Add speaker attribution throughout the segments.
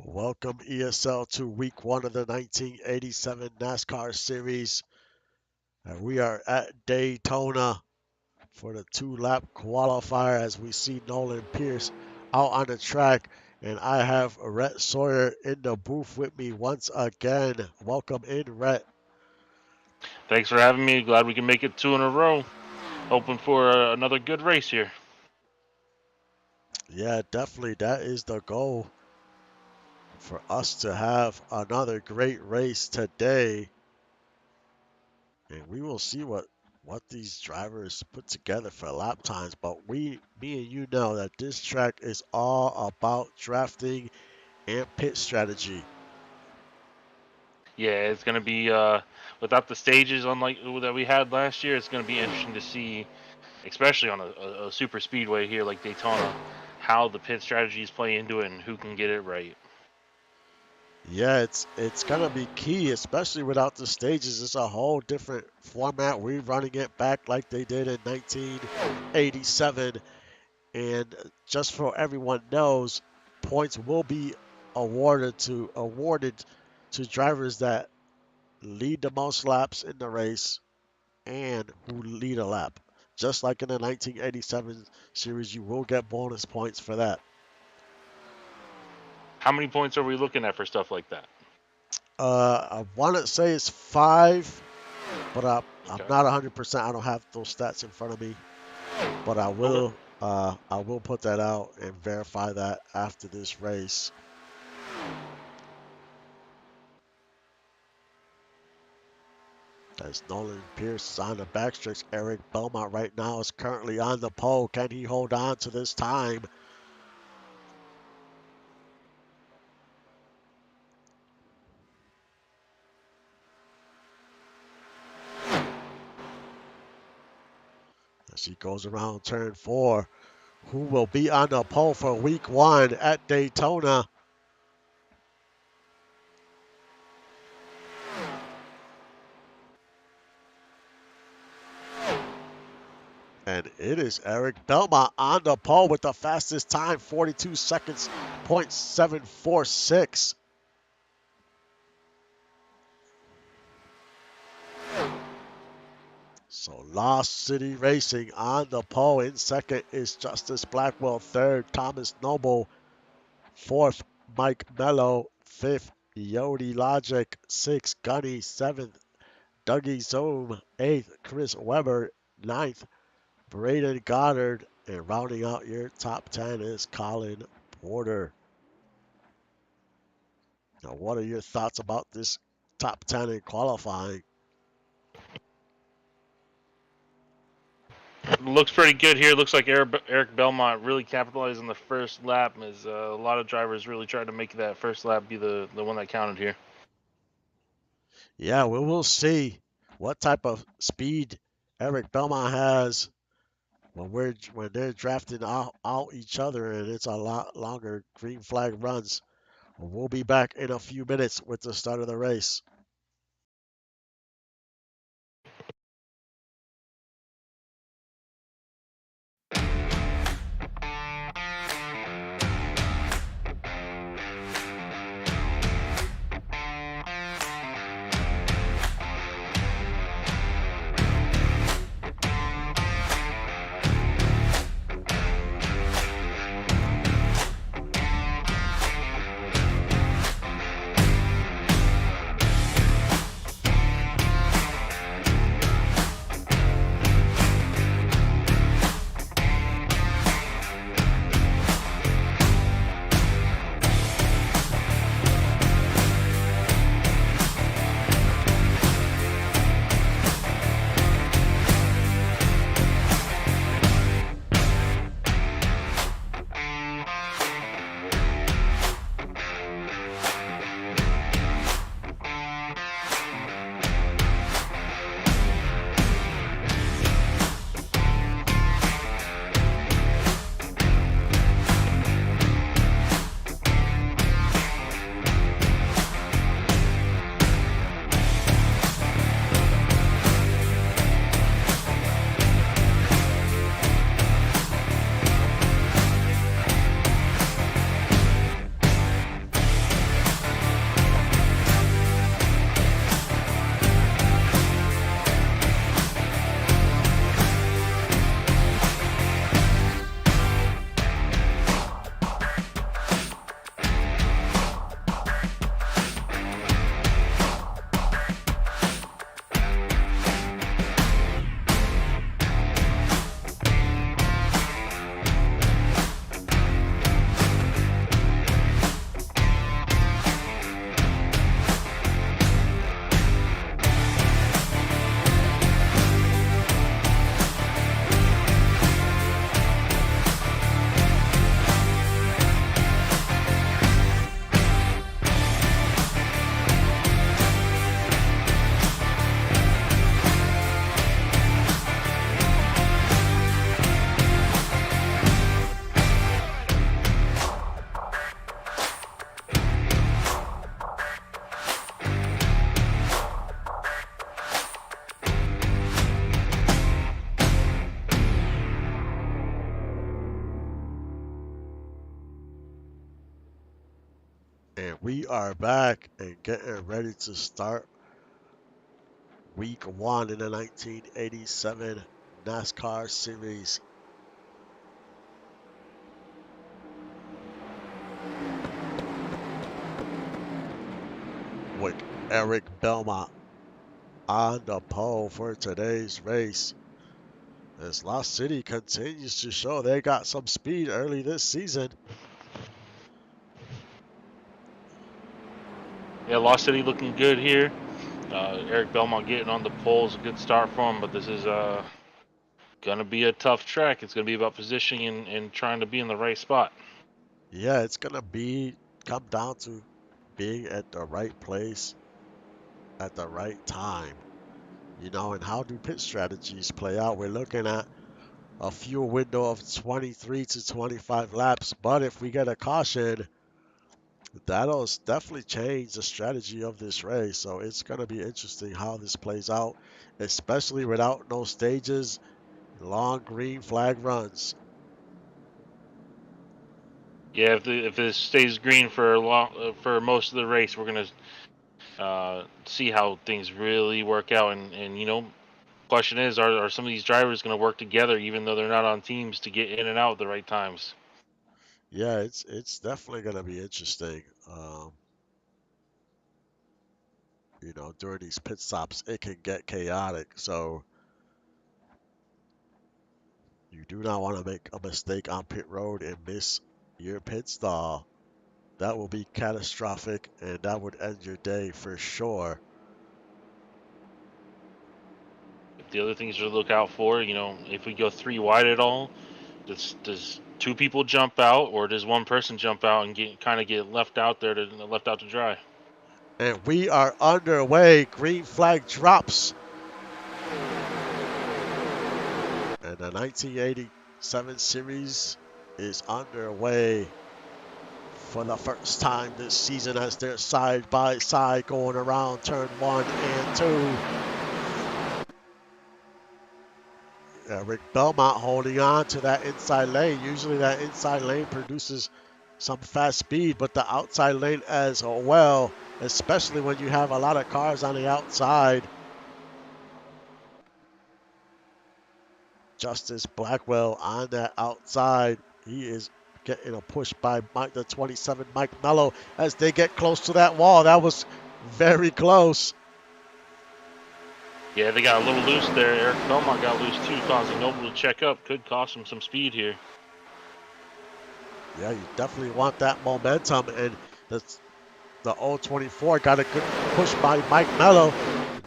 Speaker 1: Welcome ESL to week one of the 1987 NASCAR series. And we are at Daytona for the two-lap qualifier as we see Nolan Pierce out on the track. And I have Rhett Sawyer in the booth with me once again. Welcome in, Rhett.
Speaker 2: Thanks for having me. Glad we can make it two in a row. Hoping for another good race here.
Speaker 1: Yeah, definitely. That is the goal for us to have another great race today. And we will see what these drivers put together for lap times. But me and you know that this track is all about drafting and pit strategy.
Speaker 2: Yeah, it's going to be, without the stages unlike that we had last year, it's going to be interesting to see, especially on a super speedway here like Daytona, how the pit strategies play into it and who can get it right.
Speaker 1: Yeah, it's gonna be key, especially without the stages. It's a whole different format. We're running it back like they did in 1987, and just so everyone knows, points will be awarded to drivers that lead the most laps in the race and who lead a lap. Just like in the 1987 series, you will get bonus points for that.
Speaker 2: How many points are we looking at for stuff like that?
Speaker 1: I want to say it's 5, but I'm
Speaker 2: Okay.
Speaker 1: not 100%. I don't have those stats in front of me, but I
Speaker 2: Okay.
Speaker 1: will. I will put that out and verify that after this race. As Nolan Pierce is on the backstretch, Eric Belmont right now is currently on the pole. Can he hold on to this time? As he goes around turn 4, who will be on the pole for week 1 at Daytona? And it is Eric Belmont on the pole with the fastest time, 42 seconds, .746. So Lost City Racing on the pole. In second is Justice Blackwell. Third, Thomas Noble. Fourth, Mike Mello. Fifth, Yodi Logic. Sixth, Gunny. Seventh, Dougie Zoom. Eighth, Chris Webber. Ninth, Braden Goddard. And rounding out your top 10 is Colin Porter. Now, what are your thoughts about this top 10 in qualifying?
Speaker 2: Looks pretty good here. Looks like Eric Belmont really capitalized on the first lap, as a lot of drivers really tried to make that first lap be the one that counted here.
Speaker 1: Yeah, we will see what type of speed Eric Belmont has when they're drafting out each other, and it's a lot longer green flag runs. We'll be back in a few minutes with the start of the race. And we are back and getting ready to start week one in the 1987 NASCAR series. With Eric Belmont on the pole for today's race. As Lost City continues to show they got some speed early this season.
Speaker 2: Yeah, Lost City looking good here. Eric Belmont getting on the pole is a good start for him, but this is gonna be a tough track. It's gonna be about positioning and trying to be in the right spot.
Speaker 1: Yeah, it's gonna come down to being at the right place at the right time. And how do pit strategies play out? We're looking at a fuel window of 23 to 25 laps, but if we get a caution, that'll definitely change the strategy of this race. So it's going to be interesting how this plays out, especially without no stages, long green flag runs.
Speaker 2: Yeah, if this stays green for for most of the race, we're gonna see how things really work out. And question is, are some of these drivers gonna work together even though they're not on teams to get in and out at the right times?
Speaker 1: Yeah, it's definitely going to be interesting. During these pit stops, it can get chaotic. So you do not want to make a mistake on pit road and miss your pit stall. That will be catastrophic, and that would end your day for sure.
Speaker 2: The other things to look out for, if we go three wide at all, does two people jump out, or does one person jump out and get left out there left out to dry?
Speaker 1: And we are underway. Green flag drops. And the 1987 series is underway for the first time this season as they're side by side going around turn one and two. Rick Belmont holding on to that inside lane. Usually that inside lane produces some fast speed, but the outside lane as well, especially when you have a lot of cars on the outside. Justice Blackwell on that outside. He is getting a push by the 27, Mike Mello, as they get close to that wall. That was very close.
Speaker 2: Yeah, they got a little loose there. Eric Belmont got loose too, causing Noble to check up. Could cost him some speed here.
Speaker 1: Yeah, you definitely want that momentum, and the 024 got a good push by Mike Mello.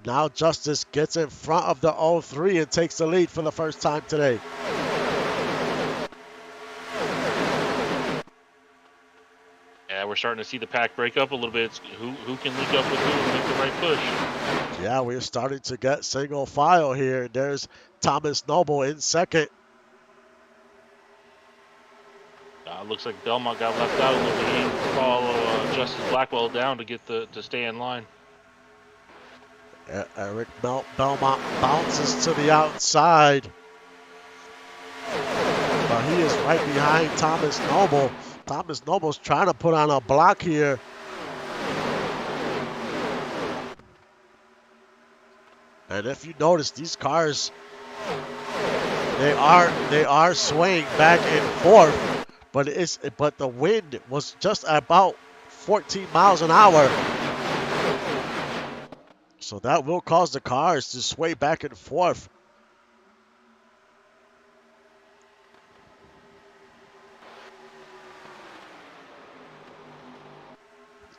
Speaker 1: Now Justice gets in front of the 03 and takes the lead for the first time today.
Speaker 2: Yeah, we're starting to see the pack break up a little bit. It's who can link up with who and make the right push.
Speaker 1: Yeah, we're starting to get single file here. There's Thomas Noble in second.
Speaker 2: Looks like Belmont got left out a little bit. He didn't follow Justice Blackwell down to stay in line.
Speaker 1: Eric Belmont bounces to the outside. But he is right behind Thomas Noble. Thomas Noble's trying to put on a block here. And if you notice, these cars, they are swaying back and forth, but the wind was just about 14 miles an hour. So that will cause the cars to sway back and forth.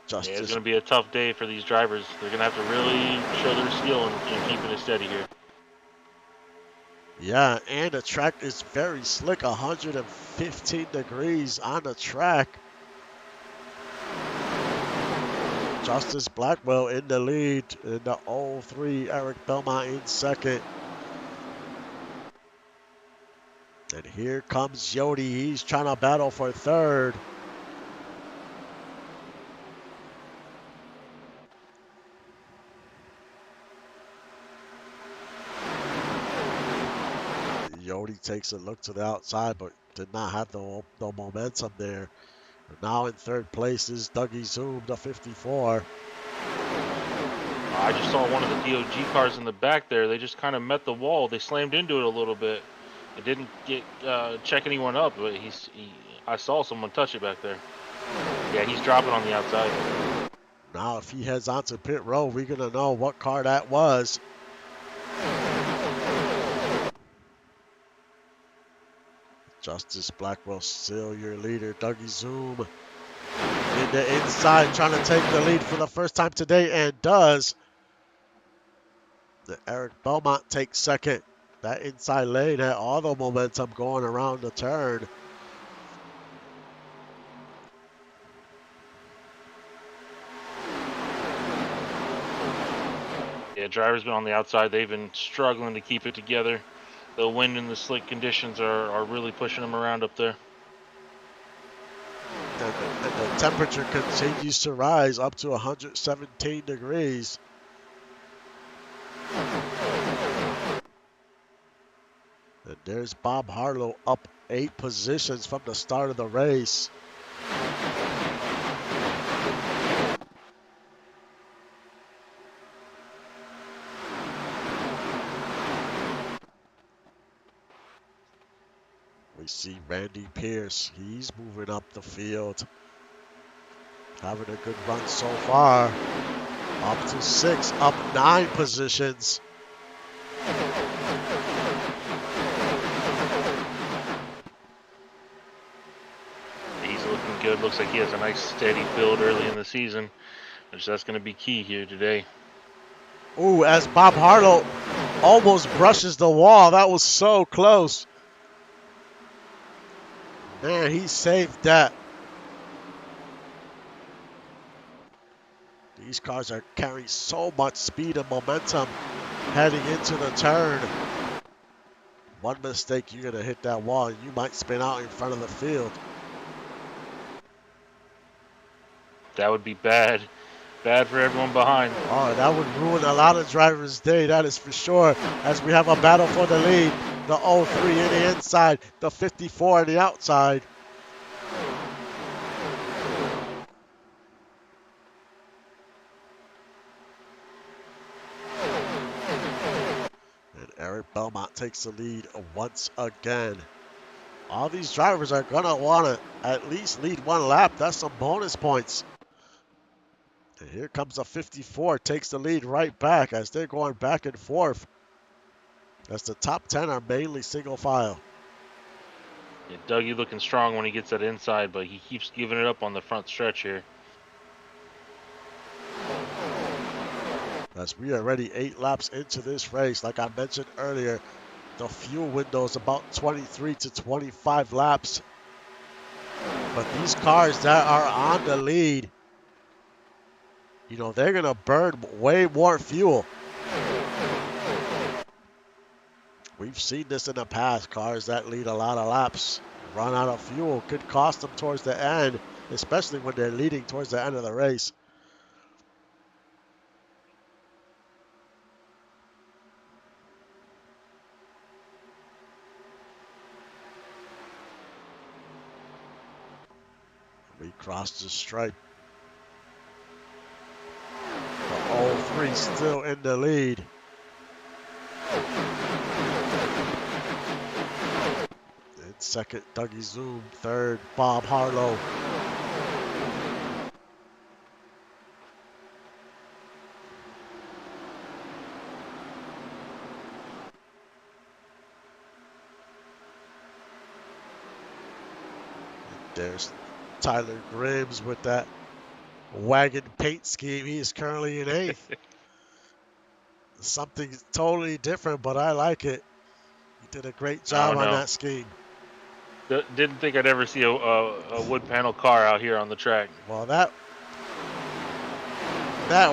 Speaker 2: Yeah, it's
Speaker 1: Justice.
Speaker 2: going to be a tough day for these drivers. They're going to have to really show their skill in keeping it steady here.
Speaker 1: Yeah, and the track is very slick, 115 degrees on the track. Justice Blackwell in the lead in the 03, Eric Belmont in second. And here comes Yodi. He's trying to battle for third. Yodi takes a look to the outside, but did not have the momentum there. Now in third place is Dougie Zoom, the 54.
Speaker 2: I just saw one of the DOG cars in the back there. They just kind of met the wall. They slammed into it a little bit. It didn't get check anyone up, but I saw someone touch it back there. Yeah, he's dropping on the outside.
Speaker 1: Now if he heads onto pit road, we're going to know what car that was. Justice Blackwell still your leader. Dougie Zoom in the inside trying to take the lead for the first time today and does. Eric Belmont takes second. That inside lane had all the momentum going around the turn.
Speaker 2: Yeah, drivers been on the outside. They've been struggling to keep it together. The wind and the slick conditions are really pushing them around up there.
Speaker 1: And the temperature continues to rise up to 117 degrees. And there's Bob Harlow up 8 positions from the start of the race. We see Randy Pierce. He's moving up the field. Having a good run so far. Up to 6, up 9 positions.
Speaker 2: He's looking good. Looks like he has a nice steady build early in the season, which that's going to be key here today.
Speaker 1: Ooh, as Bob Harlow almost brushes the wall. That was so close. Man, he saved that. These cars are carrying so much speed and momentum heading into the turn. One mistake, you're going to hit that wall and you might spin out in front of the field.
Speaker 2: That would be bad. Bad for everyone behind.
Speaker 1: Oh, that would ruin a lot of drivers' day, that is for sure. As we have a battle for the lead. The 03 in the inside, the 54 on the outside. And Eric Belmont takes the lead once again. All these drivers are going to want to at least lead one lap. That's some bonus points. And here comes a 54, takes the lead right back as they're going back and forth. As the top 10 are mainly single file.
Speaker 2: Yeah, Dougie looking strong when he gets that inside, but he keeps giving it up on the front stretch here.
Speaker 1: As we are already 8 laps into this race, like I mentioned earlier, the fuel window is about 23 to 25 laps. But these cars that are on the lead, you know, they're going to burn way more fuel. We've seen this in the past. Cars that lead a lot of laps run out of fuel. Could cost them towards the end, especially when they're leading towards the end of the race. We crossed the stripe. The 03 still in the lead. In second, Dougie Zoom. Third, Bob Harlow. And there's Tyler Grims with that wagon paint scheme. He is currently in 8th. Something totally different, but I like it. He did a great job on that scheme.
Speaker 2: Didn't think I'd ever see a wood panel car out here on the track.
Speaker 1: Well, that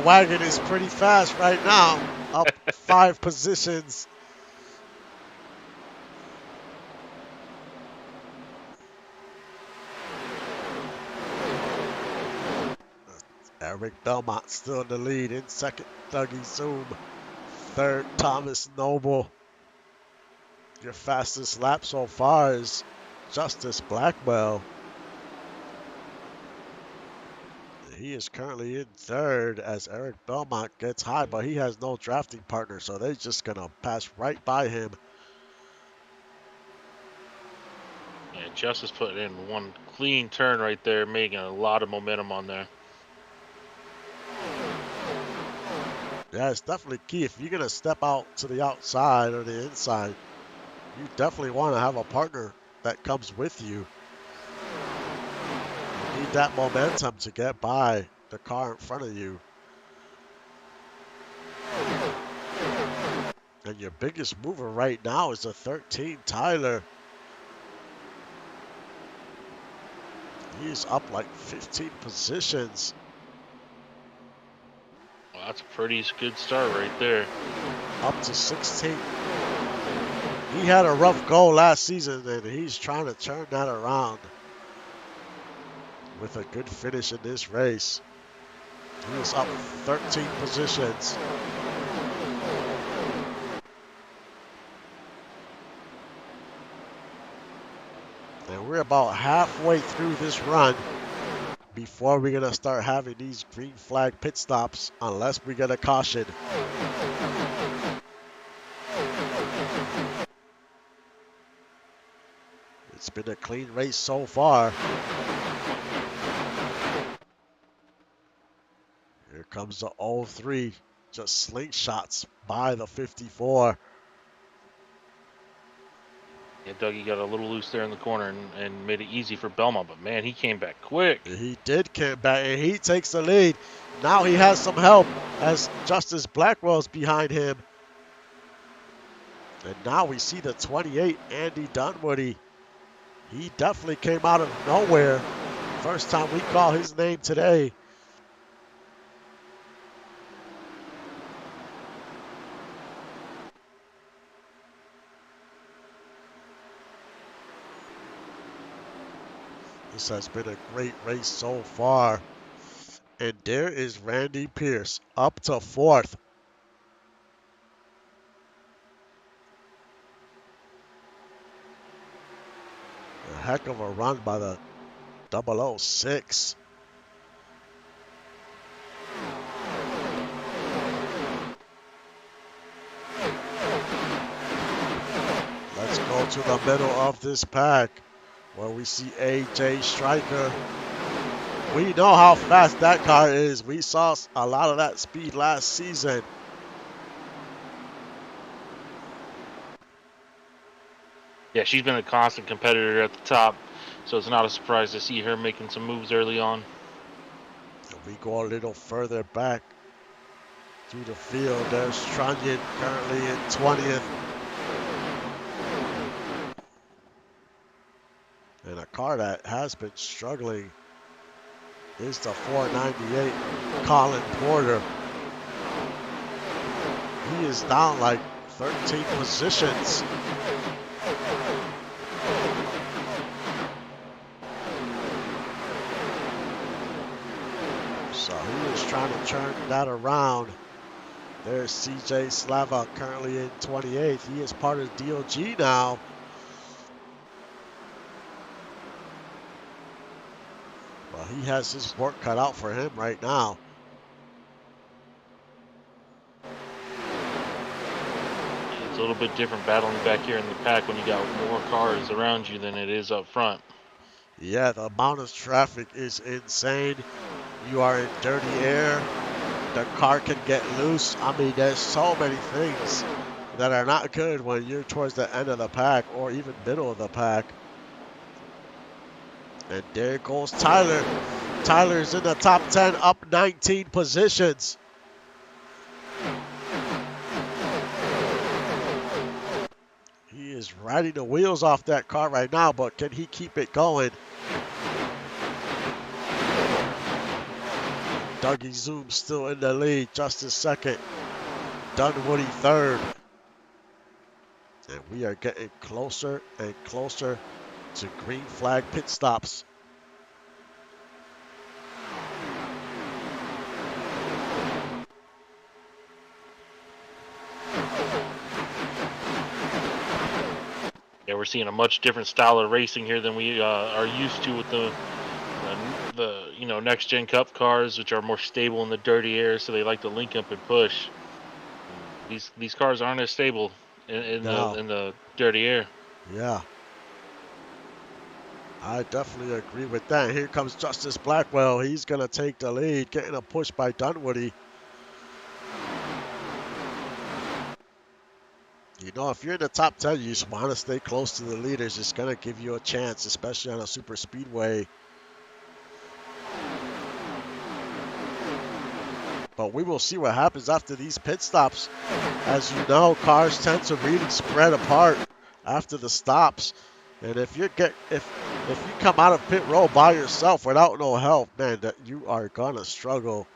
Speaker 1: wagon is pretty fast right now, up 5 positions. Eric Belmont still in the lead. In second, Dougie Zoom. Third, Thomas Noble. Your fastest lap so far is Justice Blackwell. He is currently in third as Eric Belmont gets high, but he has no drafting partner, so they're just going to pass right by him.
Speaker 2: Yeah, Justice put in one clean turn right there, making a lot of momentum on there.
Speaker 1: Yeah, it's definitely key. If you're going to step out to the outside or the inside, you definitely want to have a partner that comes with you. You need that momentum to get by the car in front of you. And your biggest mover right now is the 13, Tyler. He's up like 15 positions.
Speaker 2: Well, that's a pretty good start right there.
Speaker 1: Up to 16. He had a rough go last season, and he's trying to turn that around with a good finish in this race. He is up 13 positions. And we're about halfway through this run before we're going to start having these green flag pit stops unless we get a caution. It's been a clean race so far. Here comes the 03, just slingshots by the 54.
Speaker 2: Yeah, Dougie got a little loose there in the corner and made it easy for Belmont, but man, he came back quick.
Speaker 1: He did come back, and he takes the lead. Now he has some help as Justice Blackwell's behind him. And now we see the 28, Andy Dunwoody. He definitely came out of nowhere. First time we call his name today. This has been a great race so far. And there is Randy Pierce up to fourth. A heck of a run by the 006. Let's go to the middle of this pack where we see AJ Stryker. We know how fast that car is. We saw a lot of that speed last season.
Speaker 2: Yeah, she's been a constant competitor at the top, so it's not a surprise to see her making some moves early on.
Speaker 1: We go a little further back through the field. There's Trunnion currently in 20th. And a car that has been struggling is the 498 Colin Porter. He is down like 13 positions. So he is trying to turn that around. There's CJ Slava currently in 28th. He is part of DOG now. Well, he has his work cut out for him right now.
Speaker 2: It's a little bit different battling back here in the pack when you got more cars around you than it is up front.
Speaker 1: Yeah, the amount of traffic is insane. You are in dirty air. The car can get loose. I mean, there's so many things that are not good when you're towards the end of the pack or even middle of the pack. And there goes Tyler. Tyler's in the top 10, up 19 positions. He is riding the wheels off that car right now, but can he keep it going? Dougie Zoom still in the lead, Justice second, Dunwoody third. And we are getting closer and closer to green flag pit stops.
Speaker 2: Yeah, we're seeing a much different style of racing here than we are used to with the next gen Cup cars, which are more stable in the dirty air, so they like to link up and push. These cars aren't as stable in
Speaker 1: No.
Speaker 2: the dirty air.
Speaker 1: Yeah. I definitely agree with that. Here comes Justice Blackwell. He's going to take the lead, getting a push by Dunwoody. You know, if you're in the top 10, you just want to stay close to the leaders. It's going to give you a chance, especially on a super speedway. But we will see what happens after these pit stops. As you know, cars tend to really spread apart after the stops. And if you come out of pit road by yourself without no help, man, that you are gonna struggle.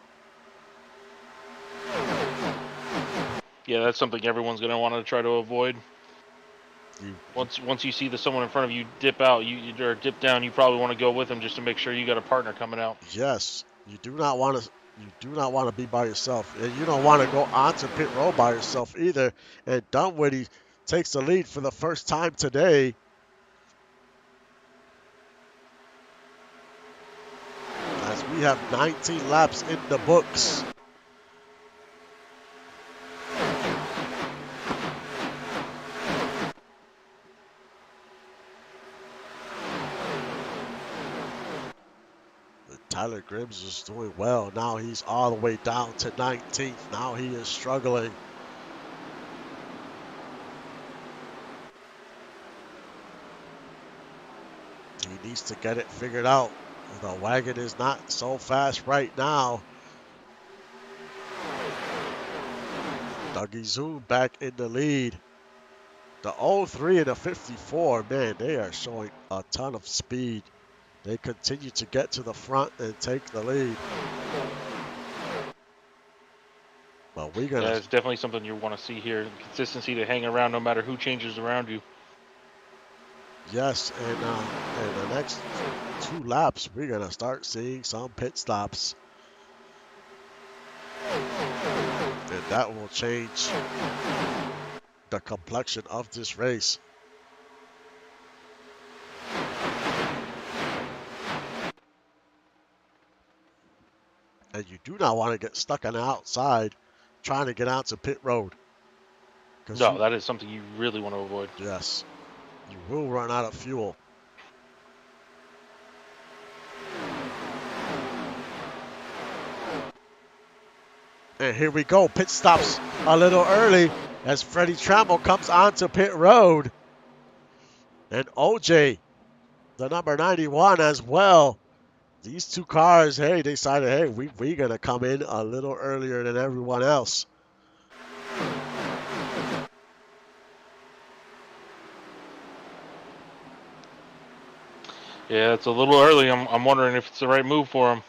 Speaker 2: Yeah, that's something everyone's going to want to try to avoid.
Speaker 1: You,
Speaker 2: Once you see someone in front of you dip out, or dip down, you probably want to go with them just to make sure you got a partner coming out.
Speaker 1: yes, you do not want to. You do not want to be by yourself, and you don't want to go onto pit road by yourself either. And Dunwoody takes the lead for the first time today. As we have 19 laps in the books. Tyler Grims is doing well. Now he's all the way down to 19th. Now he is struggling. He needs to get it figured out. The wagon is not so fast right now. Dougie Zoom back in the lead. The 03 and the 54, man, they are showing a ton of speed. They continue to get to the front and take the lead. But we're gonna.
Speaker 2: Yeah, it's definitely something you want to see here. Consistency to hang around no matter who changes around you.
Speaker 1: Yes, and in the next 2 laps, we're gonna start seeing some pit stops. And that will change the complexion of this race. And you do not want to get stuck on the outside trying to get out to pit road.
Speaker 2: No, that is something you really want to avoid.
Speaker 1: Yes, you will run out of fuel. And here we go, pit stops a little early as Freddie Trammell comes onto pit road. And OJ, the number 91 as well. These two cars, hey, they decided, hey, we're going to come in a little earlier than everyone else.
Speaker 2: Yeah, it's a little early. I'm wondering if it's the right move for him.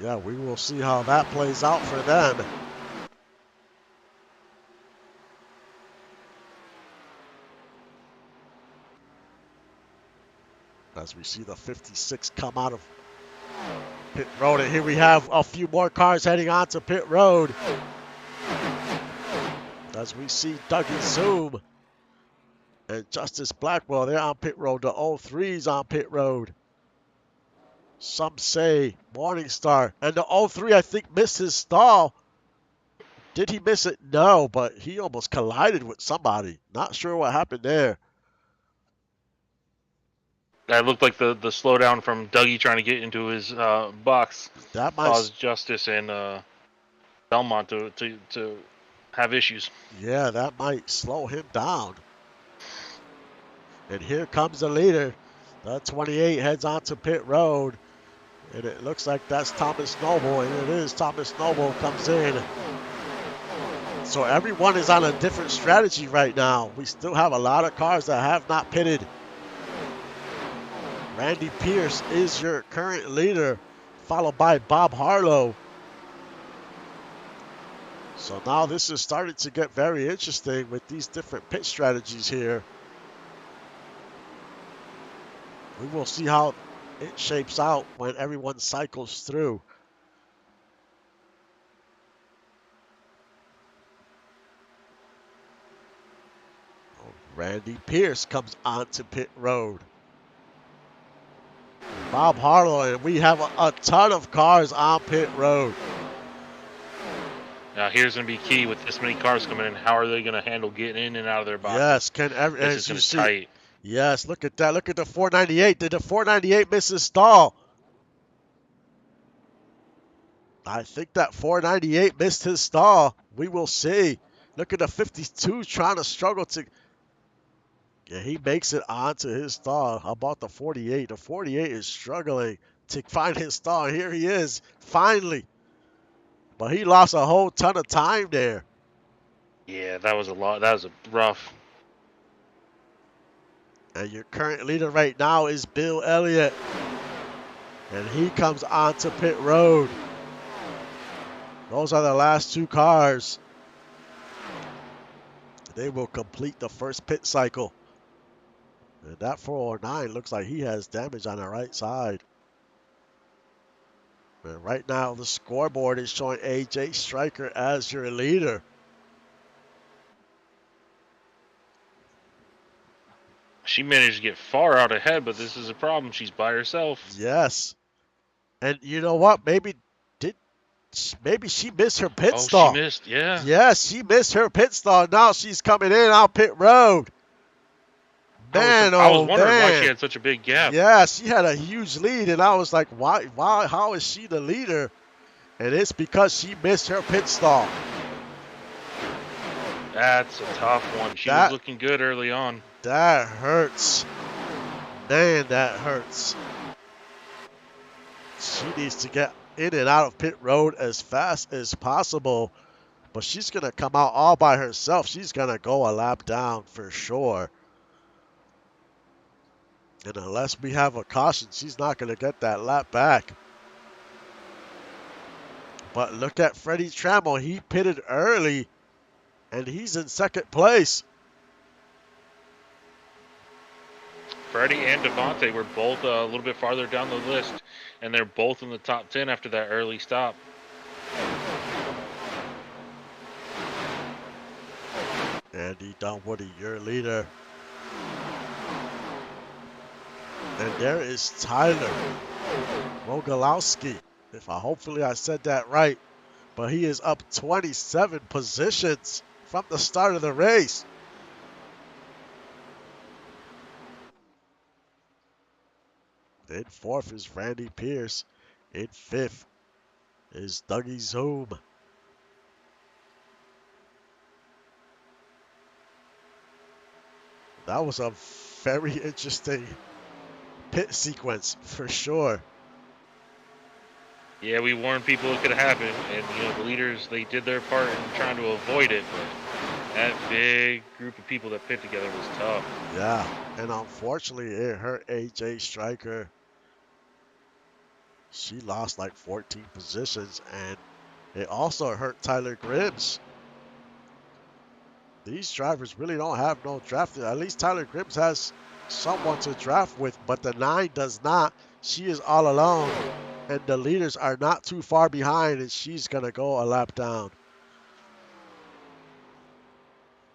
Speaker 1: Yeah, we will see how that plays out for them. As we see the 56 come out of pit road. And here we have a few more cars heading onto pit road. As we see Dougie Zoom and Justice Blackwell, they're on pit road. The 03's on pit road. Some say Morningstar. And the 03, I think, missed his stall. Did he miss it? No, but he almost collided with somebody. Not sure what happened there.
Speaker 2: That looked like the slowdown from Dougie trying to get into his box
Speaker 1: That might,
Speaker 2: caused Justice and Belmont to have issues.
Speaker 1: yeah, that might slow him down. And here comes the leader. The 28 heads onto pit road. And it looks like that's Thomas Noble. And it is Thomas Noble comes in. So everyone is on a different strategy right now. We still have a lot of cars that have not pitted. Randy Pierce is your current leader, followed by Bob Harlow. So now this is starting to get very interesting with these different pit strategies here. We will see how it shapes out when everyone cycles through. Randy Pierce comes onto pit road. Bob Harlow, and we have a ton of cars on pit road.
Speaker 2: Now here's going to be key with this many cars coming in. How are they going to handle getting in and out of their
Speaker 1: Yes,
Speaker 2: boxes? This is
Speaker 1: as you
Speaker 2: going to
Speaker 1: see,
Speaker 2: tight.
Speaker 1: yes, look at that. Look at the 498. Did the 498 miss his stall? I think that 498 missed his stall. We will see. Look at the 52 trying to struggle to. Yeah, he makes it onto his stall. How about the 48? The 48 is struggling to find his stall. Here he is, finally. But he lost a whole ton of time there.
Speaker 2: Yeah, that was a lot. That was a rough.
Speaker 1: And your current leader right now is Bill Elliott. And he comes onto pit road. Those are the last two cars. They will complete the first pit cycle. And that 409 looks like he has damage on the right side. And right now the scoreboard is showing AJ Stryker as your leader.
Speaker 2: She managed to get far out ahead, but this is a problem. She's by herself.
Speaker 1: Yes. And you know what? Did maybe she missed her pit
Speaker 2: Oh, she
Speaker 1: stall.
Speaker 2: missed. Yeah.
Speaker 1: Yes, she missed her pit stall. Now she's coming in on pit road. Man,
Speaker 2: I was
Speaker 1: oh
Speaker 2: wondering why she
Speaker 1: man.
Speaker 2: had such a big gap.
Speaker 1: Yeah, she had a huge lead, and I was like, why, how is she the leader? And it's because she missed her pit stall.
Speaker 2: That's a tough one. She was looking good early on.
Speaker 1: That hurts. Man, that hurts. She needs to get in and out of pit road as fast as possible. But she's going to come out all by herself. She's going to go a lap down for sure. And unless we have a caution, she's not going to get that lap back. But look at Freddie Trammell. He pitted early, and he's in second place.
Speaker 2: Freddie and Devontae were both a little bit farther down the list, and they're both in the top 10 after that early stop.
Speaker 1: Andy Dunwoody, your leader. And there is Tyler Rogalowski. Hopefully I said that right. But he is up 27 positions from the start of the race. In fourth is Randy Pierce. In fifth is Dougie Zoom. That was a very interesting pit sequence for sure.
Speaker 2: Yeah, we warned people it could happen, and the leaders, they did their part in trying to avoid it, but that big group of people that pit together was tough.
Speaker 1: Yeah, and unfortunately it hurt AJ Stryker. She lost like 14 positions, and it also hurt Tyler Gribbs. These drivers really don't have no draft. At least Tyler Gribbs has someone to draft with, but the 9 does not. She is all alone, and the leaders are not too far behind, and she's going to go a lap down.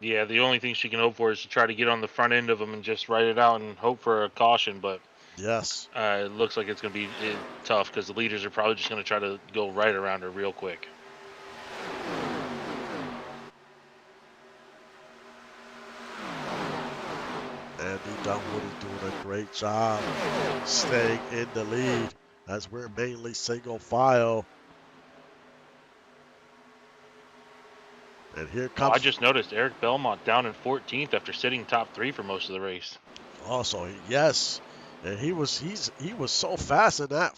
Speaker 2: Yeah, the only thing she can hope for is to try to get on the front end of them and just ride it out and hope for a caution, but
Speaker 1: yes,
Speaker 2: it looks like it's going to be tough because the leaders are probably just going to try to go right around her real quick.
Speaker 1: Andy Dunwoody doing a great job staying in the lead as we're mainly single file. And here comes.
Speaker 2: I just noticed Eric Belmont down in 14th after sitting top 3 for most of the race.
Speaker 1: Also, yes, and he was so fast in that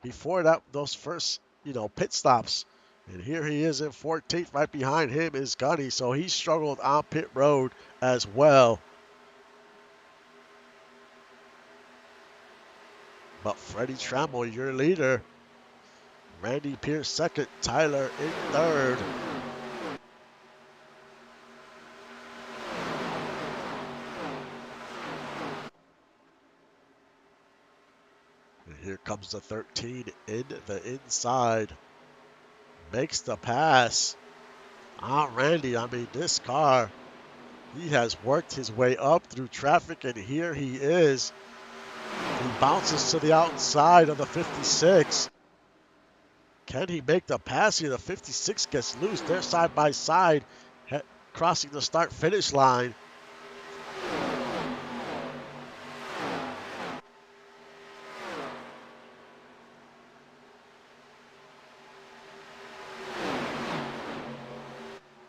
Speaker 1: before those first pit stops. And here he is in 14th. Right behind him is Gunny, so he struggled on pit road as well. But Freddie Trammell, your leader. Randy Pierce second. Tyler in third. And here comes the 13 in the inside. Makes the pass. Randy, I mean, this car, he has worked his way up through traffic, and here he is. He bounces to the outside of the 56. Can he make the pass here? The 56 gets loose. They're side by side, crossing the start-finish line.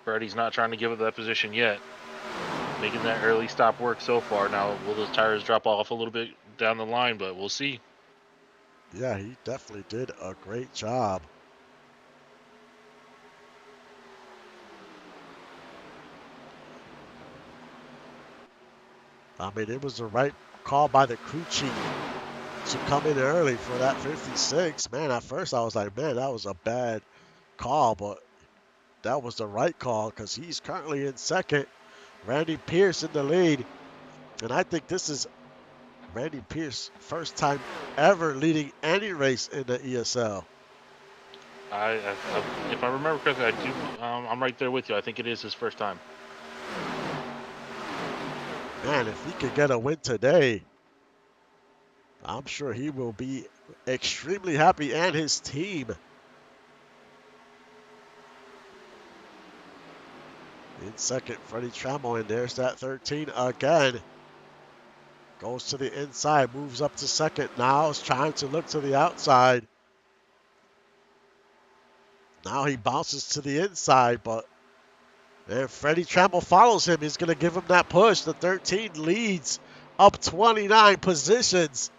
Speaker 2: Freddie's not trying to give up that position yet. Making that early stop work so far. Now, will those tires drop off a little bit down the line? But we'll see.
Speaker 1: Yeah, he definitely did a great job. I mean, it was the right call by the crew chief to come in early for that 56. Man, at first I was like, man, that was a bad call, but that was the right call because he's currently in second. Randy Pierce in the lead. And I think this is Randy Pierce first time ever leading any race in the ESL.
Speaker 2: If I remember correctly, I do. I'm right there with you. I think it is his first time.
Speaker 1: Man, if he could get a win today, I'm sure he will be extremely happy, and his team. In second, Freddie Trammell, and there's that 13 again. Goes to the inside, moves up to second. Now is trying to look to the outside. Now he bounces to the inside, but and Freddie Trammell follows him. He's going to give him that push. The 13 leads up 29 positions.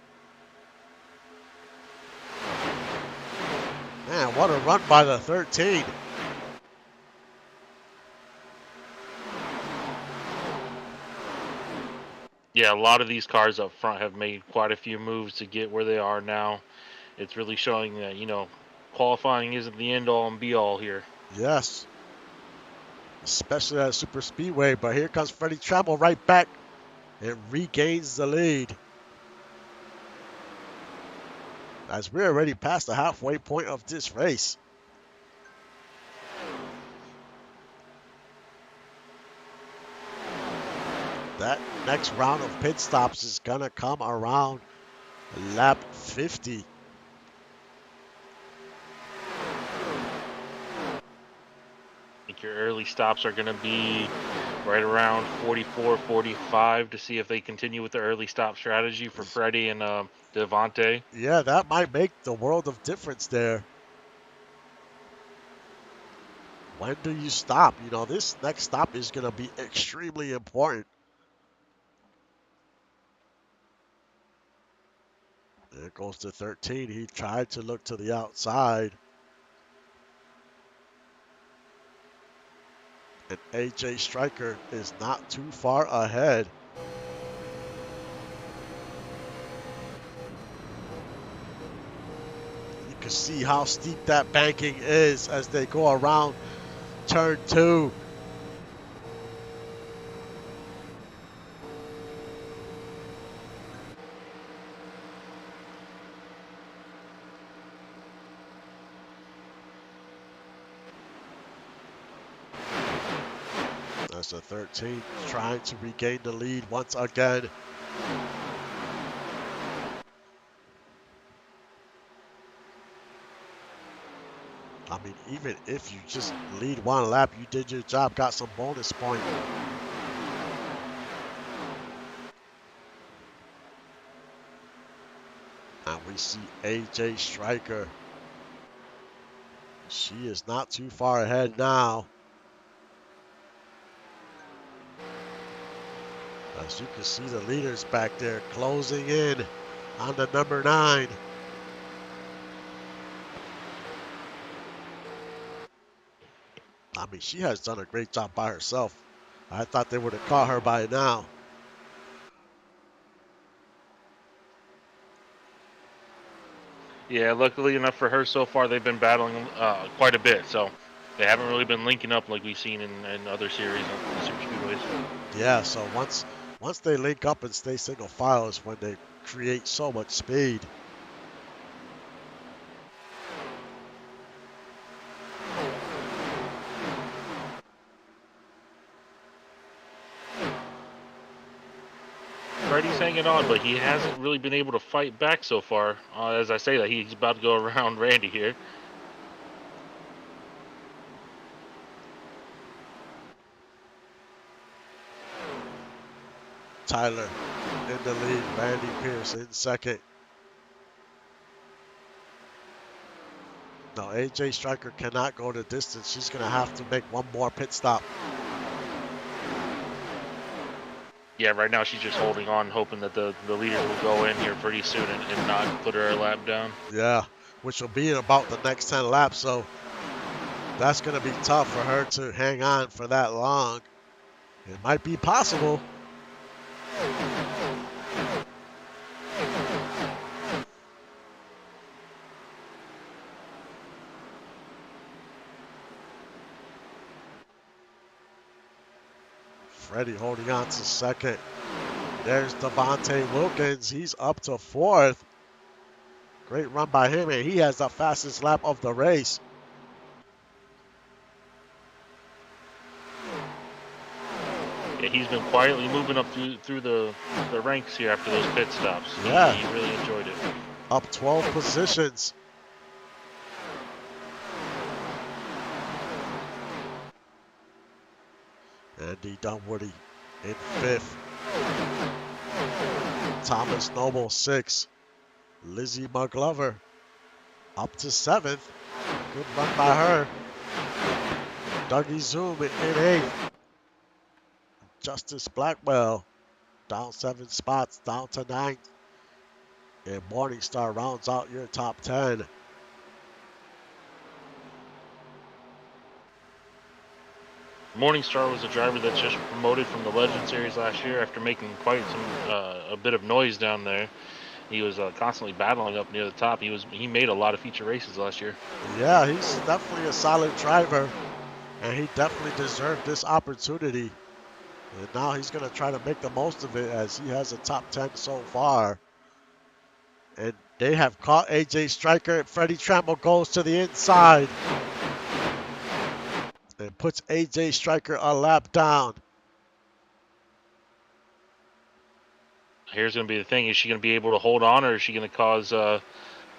Speaker 1: Man, what a run by the 13.
Speaker 2: Yeah, a lot of these cars up front have made quite a few moves to get where they are now. It's really showing that, qualifying isn't the end all and be all here.
Speaker 1: Yes, especially at Super Speedway. But here comes Freddie Trammell right back and regains the lead. As we're already past the halfway point of this race. That next round of pit stops is going to come around lap 50.
Speaker 2: I think your early stops are going to be right around 44, 45 to see if they continue with the early stop strategy for Freddie and Devontae.
Speaker 1: Yeah, that might make the world of difference there. When do you stop? This next stop is going to be extremely important. There goes to 13. He tried to look to the outside. And AJ Stryker is not too far ahead. You can see how steep that banking is as they go around turn 2. That's a 13 trying to regain the lead once again. I mean, even if you just lead one lap, you did your job, got some bonus point. And we see AJ Stryker. She is not too far ahead now. As you can see the leaders back there closing in on the number 9. I mean, she has done a great job by herself. I thought they would have caught her by now.
Speaker 2: Yeah, luckily enough for her so far, they've been battling quite a bit. So they haven't really been linking up like we've seen in other series on Super Speedways.
Speaker 1: Yeah, so once they link up and stay single file is when they create so much speed.
Speaker 2: Freddie's hanging on, but he hasn't really been able to fight back so far. As I say that, he's about to go around Randy here.
Speaker 1: Tyler in the lead. Randy Pierce in second. No, AJ Stryker cannot go the distance. She's going to have to make one more pit stop.
Speaker 2: Yeah, right now she's just holding on, hoping that the leader will go in here pretty soon and not put her lap down.
Speaker 1: Yeah, which will be in about the next 10 laps. So that's going to be tough for her to hang on for that long. It might be possible. Freddie holding on to second. There's Devontae Wilkins. He's up to fourth. Great run by him, and he has the fastest lap of the race.
Speaker 2: Yeah, he's been quietly moving up through the ranks here after those pit stops.
Speaker 1: Yeah.
Speaker 2: He really enjoyed it.
Speaker 1: Up 12 positions. Andy Dunwoody in fifth. Thomas Noble, sixth. Lizzie McGlover up to seventh. Good run by her. Dougie Zoom in eighth. Justice Blackwell down 7 spots, down to 9th. And Morningstar rounds out your top 10.
Speaker 2: Morningstar was a driver that's just promoted from the Legend Series last year after making quite a bit of noise down there. He was constantly battling up near the top. He made a lot of feature races last year.
Speaker 1: Yeah, he's definitely a solid driver, and he definitely deserved this opportunity. And now he's going to try to make the most of it as he has a top 10 so far. And they have caught AJ Stryker. Freddie Trammell goes to the inside and puts AJ Stryker a lap down.
Speaker 2: Here's going to be the thing. Is she going to be able to hold on, or is she going to cause a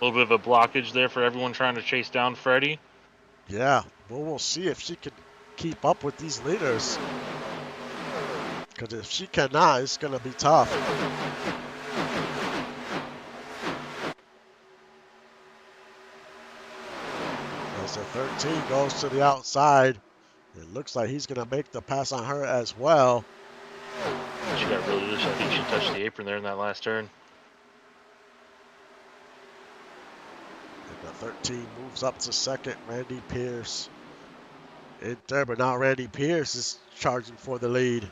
Speaker 2: little bit of a blockage there for everyone trying to chase down Freddie?
Speaker 1: Yeah, well, we'll see if she can keep up with these leaders. Because if she cannot, it's going to be tough. As the 13 goes to the outside, it looks like he's going to make the pass on her as well.
Speaker 2: She got really loose. I think she touched the apron there in that last turn.
Speaker 1: And the 13 moves up to second. Randy Pierce in third, but now Randy Pierce is charging for the lead.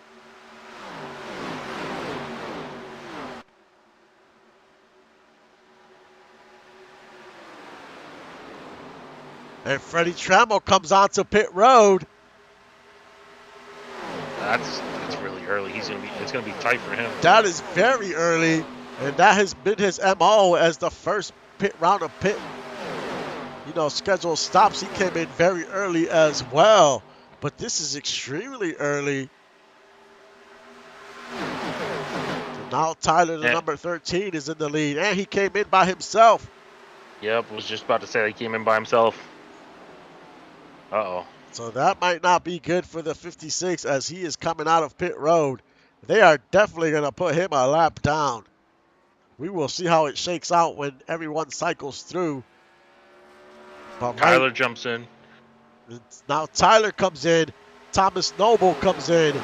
Speaker 1: And Freddie Trammell comes onto pit road.
Speaker 2: That's really early. It's gonna be tight for him.
Speaker 1: That is very early, and that has been his MO as the first round of pit, scheduled stops. He came in very early as well, but this is extremely early. So now Tyler, the number 13, is in the lead, and he came in by himself.
Speaker 2: Yep, was just about to say he came in by himself. Uh-oh.
Speaker 1: So that might not be good for the 56 as he is coming out of pit road. They are definitely going to put him a lap down. We will see how it shakes out when everyone cycles through. But
Speaker 2: Tyler jumps in.
Speaker 1: Now Tyler comes in. Thomas Noble comes in.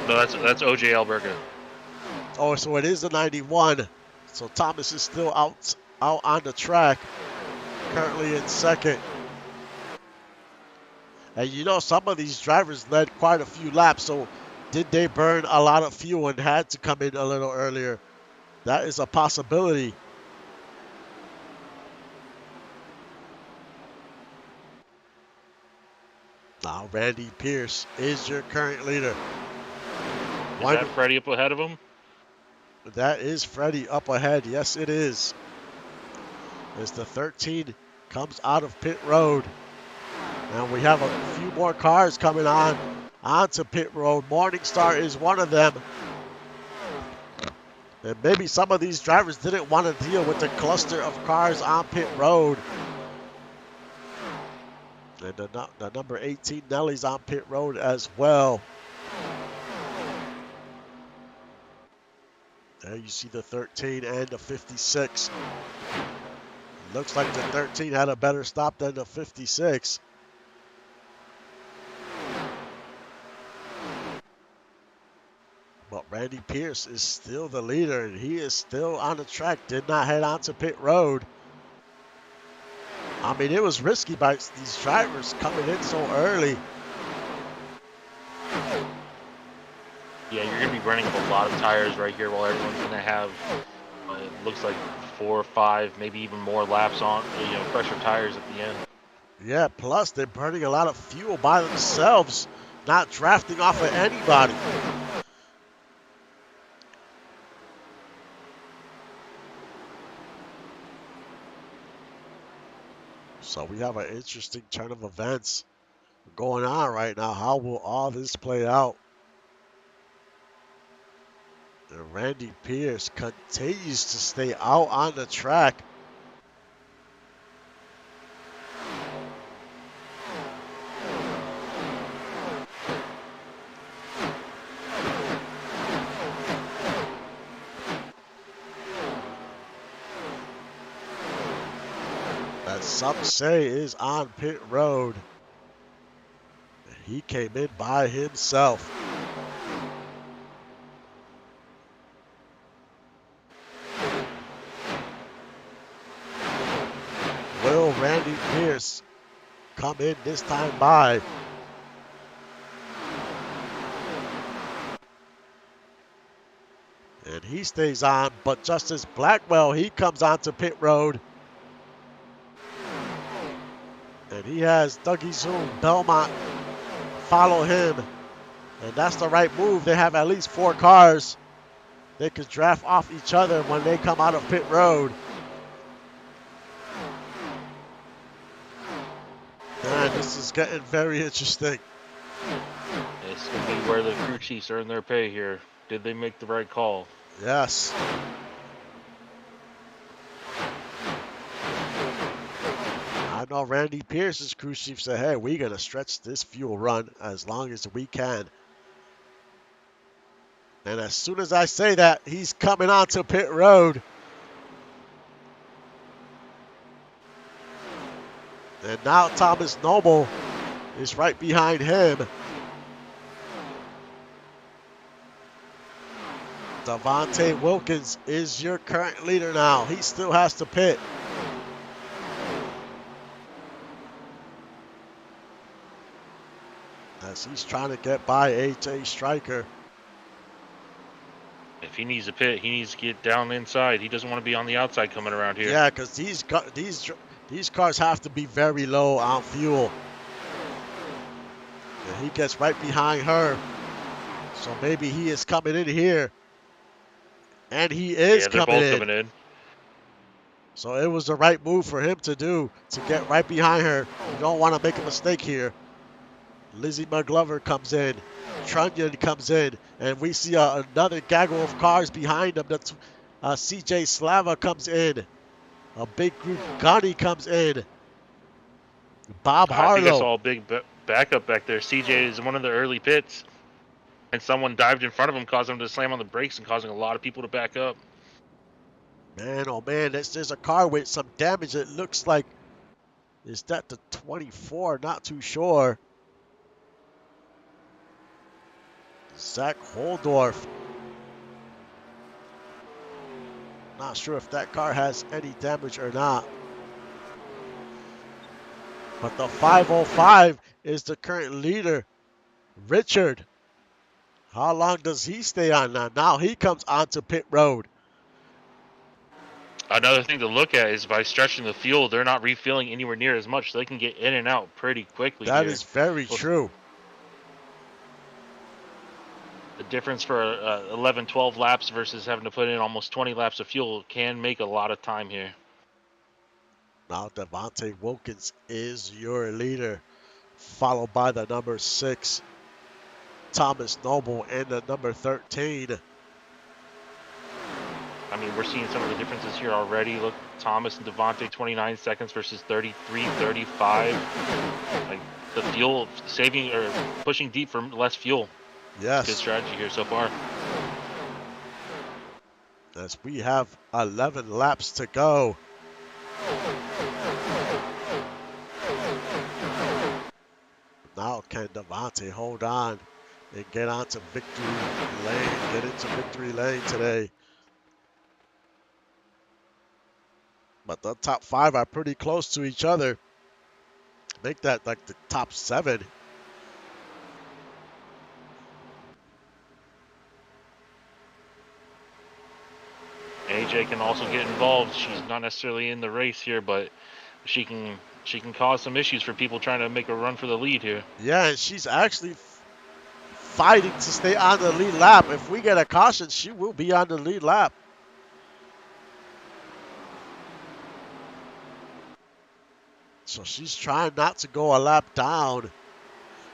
Speaker 2: No, that's OJ Alberga.
Speaker 1: Oh, so it is the 91. So Thomas is still out on the track. Currently in second. And some of these drivers led quite a few laps, so did they burn a lot of fuel and had to come in a little earlier? That is a possibility. Now Randy Pierce is your current leader.
Speaker 2: Is that Freddie up ahead of him?
Speaker 1: That is Freddie up ahead. Yes, it is. As the 13 comes out of pit road. And we have a few more cars coming onto pit road. Morningstar is one of them. And maybe some of these drivers didn't want to deal with the cluster of cars on pit road. And the number 18 Nelly's on pit road as well. There you see the 13 and the 56. Looks like the 13 had a better stop than the 56. But Randy Pierce is still the leader, and he is still on the track. Did not head onto pit road. I mean, it was risky by these drivers coming in so early.
Speaker 2: Yeah, you're going to be running up a lot of tires right here while everyone's going to have, it looks like 4 or 5, maybe even more laps on, fresher tires at the end.
Speaker 1: Yeah, plus they're burning a lot of fuel by themselves, not drafting off of anybody. So we have an interesting turn of events going on right now. How will all this play out? And Randy Pierce continues to stay out on the track. That some say is on pit road. He came in by himself. Will Randy Pierce come in this time by? And he stays on, but Justice Blackwell, he comes onto pit road. And he has Dougie Zoom, Belmont follow him. And that's the right move. They have at least 4 cars. They could draft off each other when they come out of pit road. And this is getting very interesting.
Speaker 2: It's going to be where the crew chiefs earn their pay here. Did they make the right call?
Speaker 1: Yes. I know Randy Pierce's crew chief said, hey, we're going to stretch this fuel run as long as we can. And as soon as I say that, he's coming onto pit road. And now Thomas Noble is right behind him. Devontae Wilkins is your current leader now. He still has to pit. As he's trying to get by AJ Stryker.
Speaker 2: If he needs to pit, he needs to get down inside. He doesn't want to be on the outside coming around here.
Speaker 1: Yeah, because these cars have to be very low on fuel. And he gets right behind her. So maybe he is coming in here. And he is coming in. So it was the right move for him to do, to get right behind her. You don't want to make a mistake here. Lizzie McGlover comes in. Trunyan comes in. And we see another gaggle of cars behind him. That's CJ Slava comes in. A big group. Gunny comes in. Bob Harlow.
Speaker 2: I think I saw a big backup back there. CJ is one of the early pits. And someone dived in front of him, causing him to slam on the brakes and causing a lot of people to back up.
Speaker 1: Man, oh man, there's a car with some damage. It looks like, is that the 24? Not too sure. Zach Holdorf. Not sure if that car has any damage or not. But the 505 is the current leader, Richard. How long does he stay on now? Now he comes onto pit road.
Speaker 2: Another thing to look at is by stretching the fuel, they're not refilling anywhere near as much. So they can get in and out pretty quickly.
Speaker 1: That is very true.
Speaker 2: The difference for 11, 12 laps versus having to put in almost 20 laps of fuel can make a lot of time here.
Speaker 1: Now Devontae Wilkins is your leader, followed by the number 6, Thomas Noble, and the number 13.
Speaker 2: I mean, we're seeing some of the differences here already. Look, Thomas and Devontae, 29 seconds versus 33, 35. Like the fuel saving or pushing deep for less fuel. It's a good
Speaker 1: Yes,
Speaker 2: strategy here so far.
Speaker 1: as we have 11 laps to go. Now can Devontae hold on and get onto victory lane, get into victory lane today? But the top 5 are pretty close to each other. Make that like the top 7.
Speaker 2: AJ can also get involved. She's not necessarily in the race here, but she can cause some issues for people trying to make a run for the lead here.
Speaker 1: Yeah, and she's actually fighting to stay on the lead lap. If we get a caution, she will be on the lead lap. So she's trying not to go a lap down.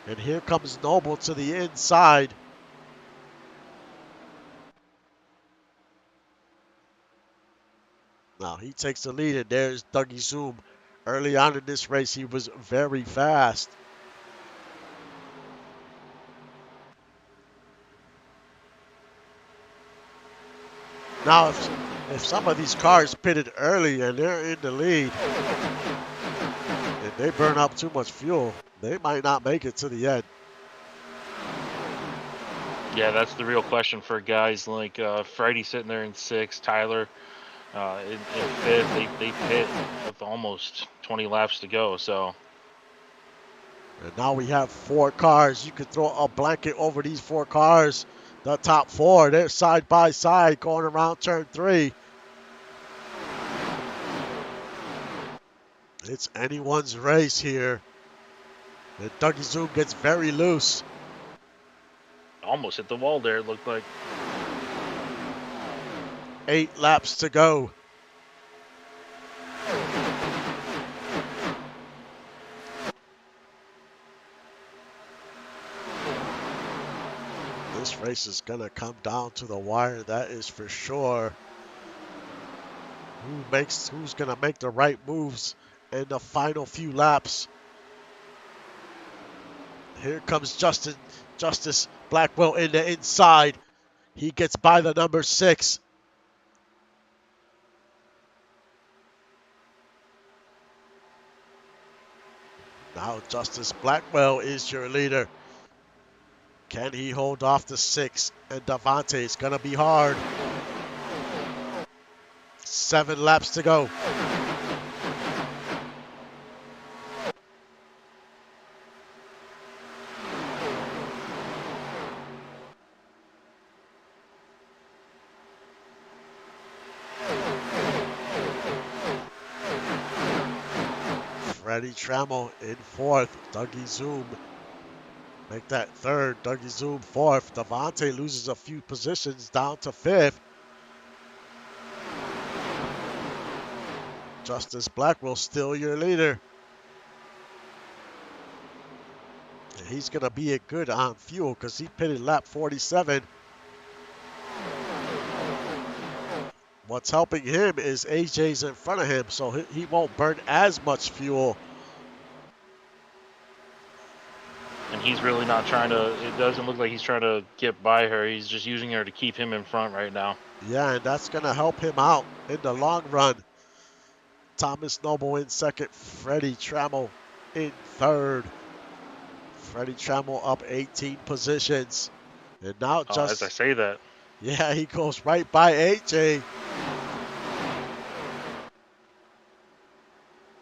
Speaker 1: And here comes Noble to the inside. Now he takes the lead, and there's Dougie Zoom. Early on in this race, he was very fast. Now, if some of these cars pitted early and they're in the lead, and they burn up too much fuel, they might not make it to the end.
Speaker 2: Yeah, that's the real question for guys like Freddie sitting there in 6th, Tyler in 5th. They pit with almost 20 laps to go. So.
Speaker 1: And now we have 4 cars. You could throw a blanket over these 4 cars. The top 4, they're side by side going around turn 3. It's anyone's race here. And Dougie Zoom gets very loose.
Speaker 2: Almost hit the wall there, it looked like.
Speaker 1: 8 laps to go. This race is going to come down to the wire, that is for sure. Who's going to make the right moves in the final few laps? Here comes Justice Blackwell in the inside. He gets by the number 6. Now Justice Blackwell is your leader. Can he hold off the 6? And Devontae, it's going to be hard. 7 laps to go. Freddie Trammell in 4th. Dougie Zoom make that 3rd. Dougie Zoom 4th. Devontae loses a few positions down to 5th. Justice Blackwell still your leader. And he's going to be good on fuel because he pitted lap 47. What's helping him is AJ's in front of him, so he won't burn as much fuel.
Speaker 2: And he's really not trying to, it doesn't look like he's trying to get by her. He's just using her to keep him in front right now.
Speaker 1: Yeah, and that's going to help him out in the long run. Thomas Noble in 2nd, Freddie Trammell in 3rd. Freddie Trammell up 18 positions. And now
Speaker 2: As I say that.
Speaker 1: Yeah, he goes right by AJ.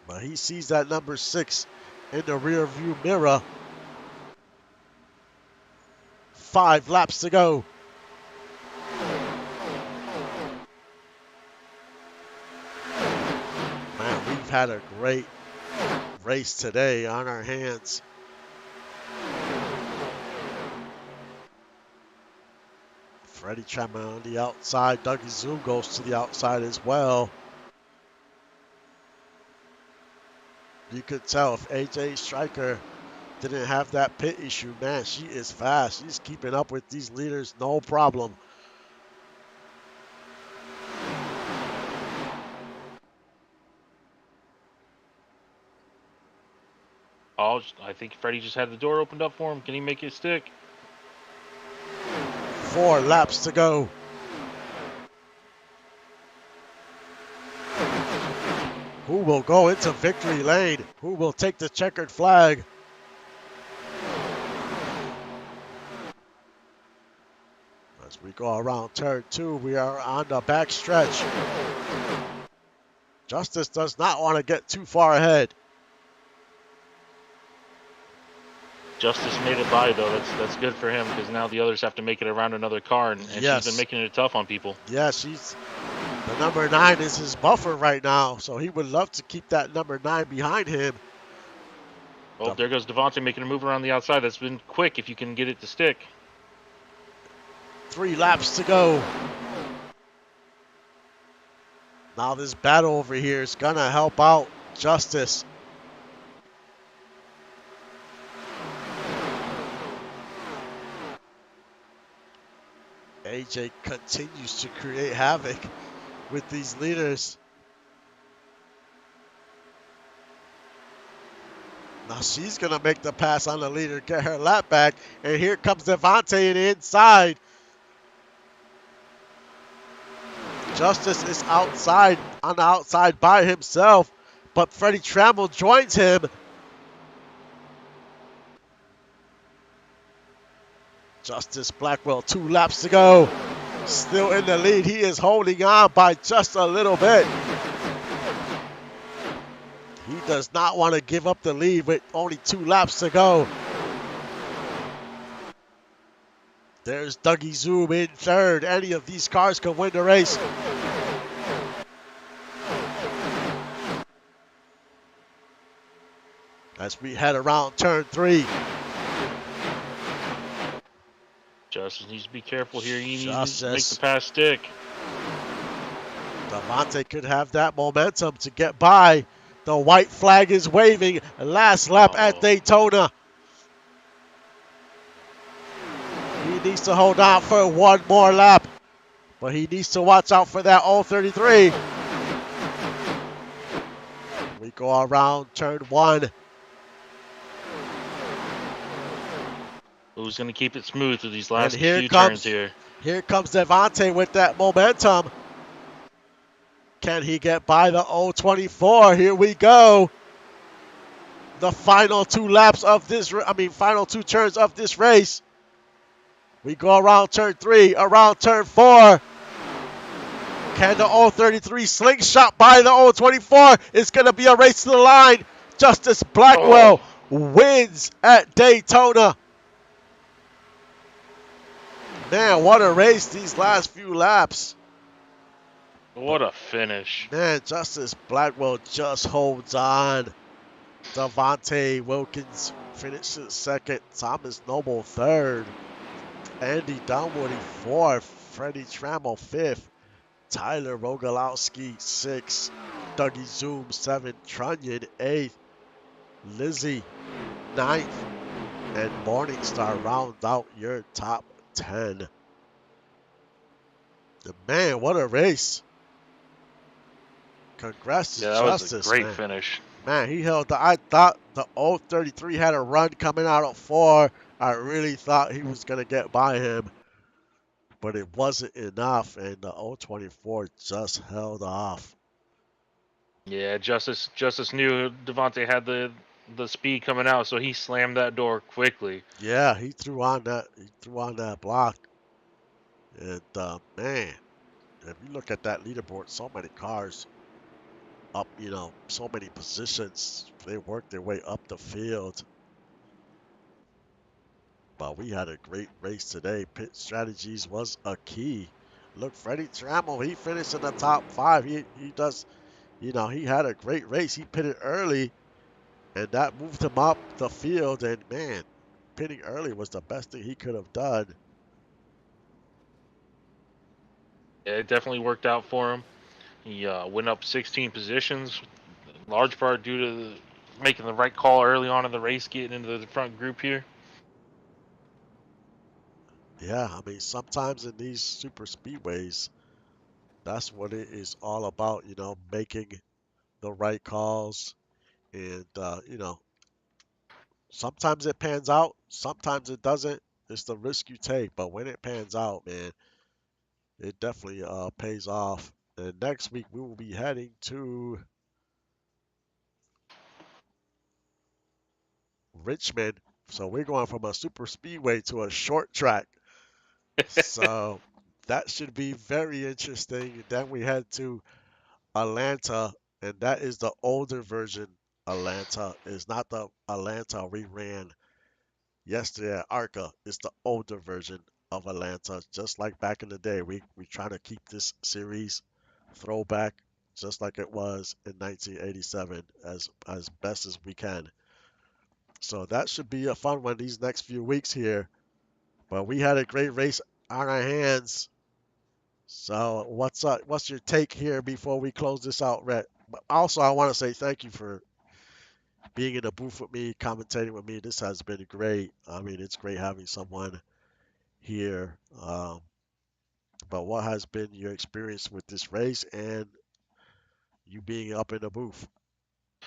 Speaker 1: But he sees that number 6 in the rear view mirror. 5 laps to go. Man, we've had a great race today on our hands. Freddie Trammell on the outside. Dougie Zoom goes to the outside as well. You could tell if AJ Stryker didn't have that pit issue, man, she is fast. She's keeping up with these leaders, no problem.
Speaker 2: Oh, I think Freddie just had the door opened up for him. Can he make it stick?
Speaker 1: 4 laps to go. Who will go into victory lane? Who will take the checkered flag? As we go around turn 2, we are on the back stretch. Justice does not want to get too far ahead.
Speaker 2: Justice made it by though. That's good for him because now the others have to make it around another car, and she's been
Speaker 1: Yes.
Speaker 2: making it tough on people.
Speaker 1: Yeah, the number 9 is his buffer right now, so he would love to keep that number 9 behind him.
Speaker 2: Oh, there goes Devontae making a move around the outside. That's been quick if you can get it to stick.
Speaker 1: 3 laps to go. Now this battle over here is gonna help out Justice. AJ continues to create havoc with these leaders. Now she's going to make the pass on the leader, get her lap back. And here comes Devontae inside. Justice is outside, on the outside by himself. But Freddie Trammell joins him. Justice Blackwell, 2 laps to go. Still in the lead. He is holding on by just a little bit. He does not want to give up the lead with only 2 laps to go. There's Dougie Zoom in third. Any of these cars can win the race. As we head around turn 3.
Speaker 2: Justice needs to be careful here. He needs to make the
Speaker 1: Justice.
Speaker 2: pass stick.
Speaker 1: Devontae could have that momentum to get by. The white flag is waving. Last lap at Daytona. He needs to hold on for 1 more lap. But he needs to watch out for that 033. We go around turn 1.
Speaker 2: Who's going to keep it smooth through these last
Speaker 1: And
Speaker 2: few turns here?
Speaker 1: Here comes Devontae with that momentum. Can he get by the 024? Here we go. The final 2 laps of this, final 2 turns of this race. We go around turn 3, around turn 4. Can the 033 slingshot by the 024? It's going to be a race to the line. Justice Blackwell wins at Daytona. Man, what a race these last few laps.
Speaker 2: What a finish.
Speaker 1: Man, Justice Blackwell just holds on. Devontae Wilkins finishes second. Thomas Noble third. Andy Dunwoody fourth. Freddie Trammell fifth. Tyler Rogalowski sixth. Dougie Zoom seventh. Trunnion eighth. Lizzie ninth. And Morningstar round out your top 10. Man, what a race. Congrats to Justice,
Speaker 2: was a great
Speaker 1: man.
Speaker 2: finish.
Speaker 1: Man, he held I thought the 033 had a run coming out of 4. I really thought he was going to get by him. But it wasn't enough, and the 024 just held off.
Speaker 2: Yeah, Justice knew Devontae had the speed coming out, so he slammed that door quickly.
Speaker 1: Yeah, he threw on that block. And man, if you look at that leaderboard, so many cars up, so many positions. They worked their way up the field. But we had a great race today. Pit strategies was a key. Look, Freddie Trammell, he finished in the top 5. He does, he had a great race. He pitted early, and that moved him up the field. And man, pitting early was the best thing he could have done.
Speaker 2: Yeah, it definitely worked out for him. He went up 16 positions, in large part due to making the right call early on in the race, getting into the front group here.
Speaker 1: Yeah, sometimes in these super speedways, that's what it is all about, making the right calls and, Sometimes it pans out, sometimes it doesn't. It's the risk you take, but when it pans out, man, it definitely pays off. And next week we will be heading to Richmond. So we're going from a super speedway to a short track. So that should be very interesting. Then we head to Atlanta, and that is the older version. Atlanta is not the Atlanta we ran yesterday at ARCA. It's the older version of Atlanta, just like back in the day. We trying to keep this series throwback, just like it was in 1987, as best as we can. So that should be a fun one these next few weeks here. But we had a great race on our hands. So what's up? What's your take here before we close this out, Rhett? But also, I want to say thank you for being in the booth with me, commentating with me. This has been great. I mean, it's great having someone here. But what has been your experience with this race and you being up in the booth?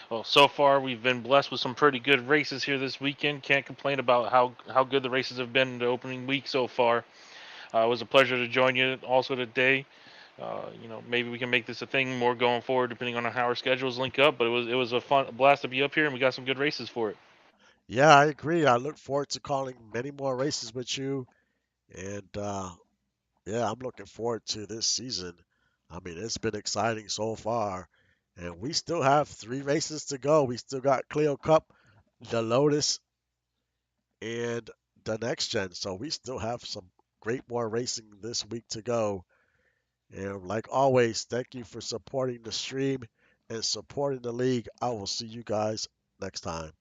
Speaker 2: Well, so far we've been blessed with some pretty good races here this weekend. Can't complain about how good the races have been the opening week so far. It was a pleasure to join you also today. Maybe we can make this a thing more going forward, depending on how our schedules link up. But it was a fun blast to be up here, and we got some good races for it.
Speaker 1: Yeah, I agree. I look forward to calling many more races with you. And yeah, I'm looking forward to this season. I mean, it's been exciting so far. And we still have 3 races to go. We still got Clio Cup, the Lotus, and the next gen. So we still have some great more racing this week to go. And like always, thank you for supporting the stream and supporting the league. I will see you guys next time.